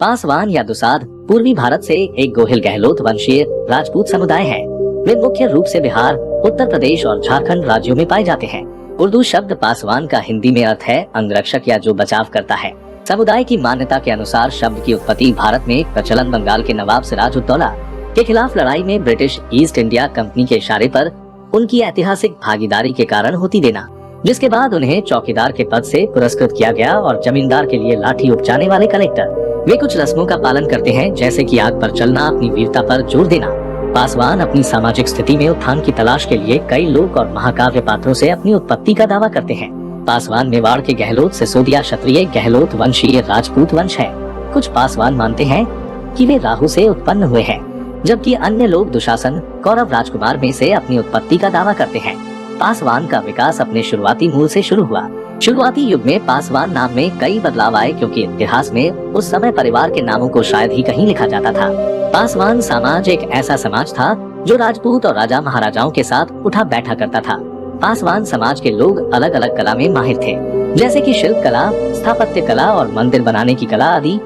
पासवान या दुसाध पूर्वी भारत से एक गोहिल गहलोत वंशीय राजपूत समुदाय है। वे मुख्य रूप से बिहार, उत्तर प्रदेश और झारखंड राज्यों में पाए जाते हैं। उर्दू शब्द पासवान का हिंदी में अर्थ है अंगरक्षक या जो बचाव करता है। समुदाय की मान्यता के अनुसार शब्द की उत्पत्ति भारत में प्रचलन बंगाल के नवाब सिराजुद्दौला के खिलाफ लड़ाई में ब्रिटिश ईस्ट इंडिया कंपनी के इशारे पर उनकी ऐतिहासिक भागीदारी के कारण होती देना, जिसके बाद उन्हें चौकीदार के पद से पुरस्कृत किया गया और जमींदार के लिए लाठी उपजाने वाले कलेक्टर। वे कुछ रस्मों का पालन करते हैं, जैसे कि आग पर चलना, अपनी वीरता पर जोर देना। पासवान अपनी सामाजिक स्थिति में उत्थान की तलाश के लिए कई लोक और महाकाव्य पात्रों से अपनी उत्पत्ति का दावा करते हैं। पासवान मेवाड़ के गहलोत सिसोदिया क्षत्रिय गहलोत वंशीय राजपूत वंश है। कुछ पासवान मानते हैं कि वे राहु से उत्पन्न हुए हैं, जबकि अन्य लोग दुशासन कौरव राजकुमार में से अपनी उत्पत्ति का दावा करते हैं। पासवान का विकास अपने शुरुआती मूल से शुरू हुआ। शुरुआती युग में पासवान नाम में कई बदलाव आए, क्योंकि इतिहास में उस समय परिवार के नामों को शायद ही कहीं लिखा जाता था। पासवान समाज एक ऐसा समाज था जो राजपूत और राजा महाराजाओं के साथ उठा बैठा करता था। पासवान समाज के लोग अलग अलग कला में माहिर थे, जैसे कि शिल्प कला, स्थापत्य कला और मंदिर बनाने की कला आदि।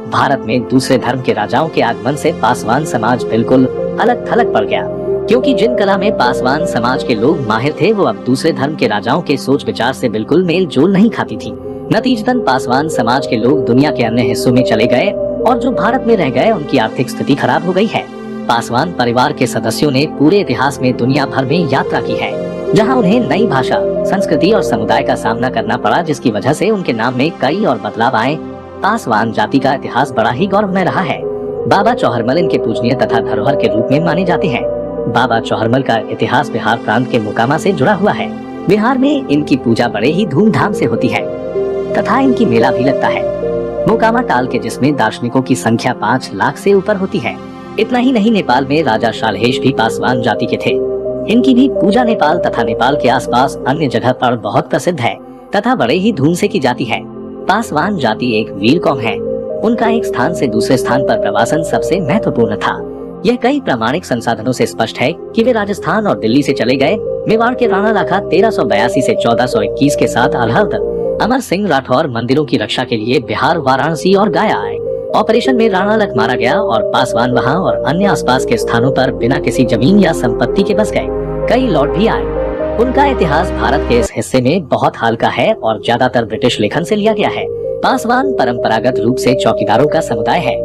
भारत में दूसरे धर्म के राजाओं के आगमन से पासवान समाज बिल्कुल अलग थलग पड़ गया, क्योंकि जिन कला में पासवान समाज के लोग माहिर थे वो अब दूसरे धर्म के राजाओं के सोच विचार से बिल्कुल मेल जोल नहीं खाती थी। नतीजतन पासवान समाज के लोग दुनिया के अन्य हिस्सों में चले गए और जो भारत में रह गए उनकी आर्थिक स्थिति खराब हो गई है। पासवान परिवार के सदस्यों ने पूरे इतिहास में दुनिया भर में यात्रा की है, जहां उन्हें नई भाषा, संस्कृति और समुदाय का सामना करना पड़ा, जिसकी वजह से उनके नाम में कई और बदलाव आए। पासवान जाति का इतिहास बड़ा ही गौरवमय रहा है। बाबा चौहरमल इनके पूजनीय तथा धरोहर के रूप में माने जाते हैं। बाबा चौहरमल का इतिहास बिहार प्रांत के मोकामा से जुड़ा हुआ है। बिहार में इनकी पूजा बड़े ही धूमधाम से होती है तथा इनकी मेला भी लगता है। मोकामा टाल के जिसमें दार्शनिकों की संख्या 5 लाख से ऊपर होती है। इतना ही नहीं, नेपाल में राजा शालहेश भी पासवान जाति के थे। इनकी भी पूजा नेपाल तथा नेपाल के आसपास अन्य जगह पर बहुत प्रसिद्ध है तथा बड़े ही धूम से की जाती है। पासवान जाति एक वीर कौम है। उनका एक स्थान से दूसरे स्थान पर प्रवासन सबसे महत्वपूर्ण था। यह कई प्रामाणिक संसाधनों से स्पष्ट है कि वे राजस्थान और दिल्ली से चले गए। मेवाड़ के राणा लाखा 1382 से 1421 के साथ अलहद अमर सिंह राठौर मंदिरों की रक्षा के लिए बिहार, वाराणसी और गया आए। ऑपरेशन में राणा लख मारा गया और पासवान वहां और अन्य आसपास के स्थानों पर बिना किसी जमीन या संपत्ति के बस गए। कई लौट भी आए। उनका इतिहास भारत के इस हिस्से में बहुत हाल का है और ज्यादातर ब्रिटिश लेखन से लिया गया है। पासवान परंपरागत रूप से चौकीदारों का समुदाय है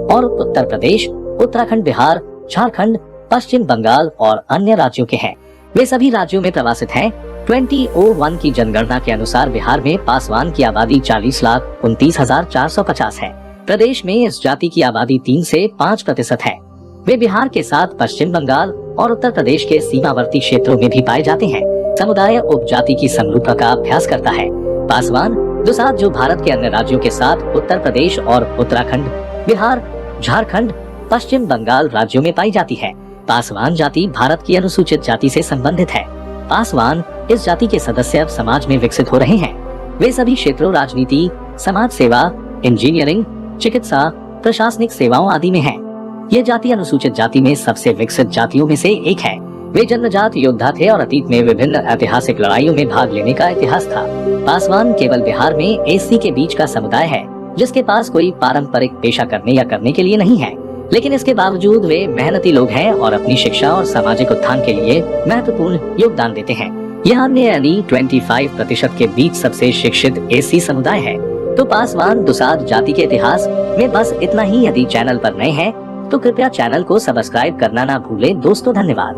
और उत्तर प्रदेश, उत्तराखंड, बिहार, झारखंड, पश्चिम बंगाल और अन्य राज्यों के हैं। वे सभी राज्यों में प्रवासित हैं। 2001 की जनगणना के अनुसार बिहार में पासवान की आबादी 40,29,450 है। प्रदेश में इस जाति की आबादी 3 से 5% है। वे बिहार के साथ पश्चिम बंगाल और उत्तर प्रदेश के सीमावर्ती क्षेत्रों में भी पाए जाते हैं। समुदाय उपजाति की समरूपता का अभ्यास करता है। पासवान दुसाध जो भारत के अन्य राज्यों के साथ उत्तर प्रदेश और उत्तराखंड, बिहार, झारखंड, पश्चिम बंगाल राज्यों में पाई जाती है। पासवान जाति भारत की अनुसूचित जाति से संबंधित है। पासवान इस जाति के सदस्य अब समाज में विकसित हो रहे हैं। वे सभी क्षेत्रों राजनीति, समाज सेवा, इंजीनियरिंग, चिकित्सा, प्रशासनिक सेवाओं आदि में है। ये जाति अनुसूचित जाति में सबसे विकसित जातियों में से एक है। वे जन्मजात योद्धा थे और अतीत में विभिन्न ऐतिहासिक लड़ाइयों में भाग लेने का इतिहास था। पासवान केवल बिहार में एससी के बीच का समुदाय है, जिसके पास कोई पारंपरिक पेशा करने या करने के लिए नहीं है, लेकिन इसके बावजूद वे मेहनती लोग हैं और अपनी शिक्षा और सामाजिक उत्थान के लिए महत्वपूर्ण योगदान देते हैं। यह अन्य यानी 25% के बीच सबसे शिक्षित एससी समुदाय है। तो पासवान दुसाध जाति के इतिहास में बस इतना ही। यदि चैनल पर नए हैं तो कृपया चैनल को सब्सक्राइब करना ना भूलें। दोस्तों, धन्यवाद।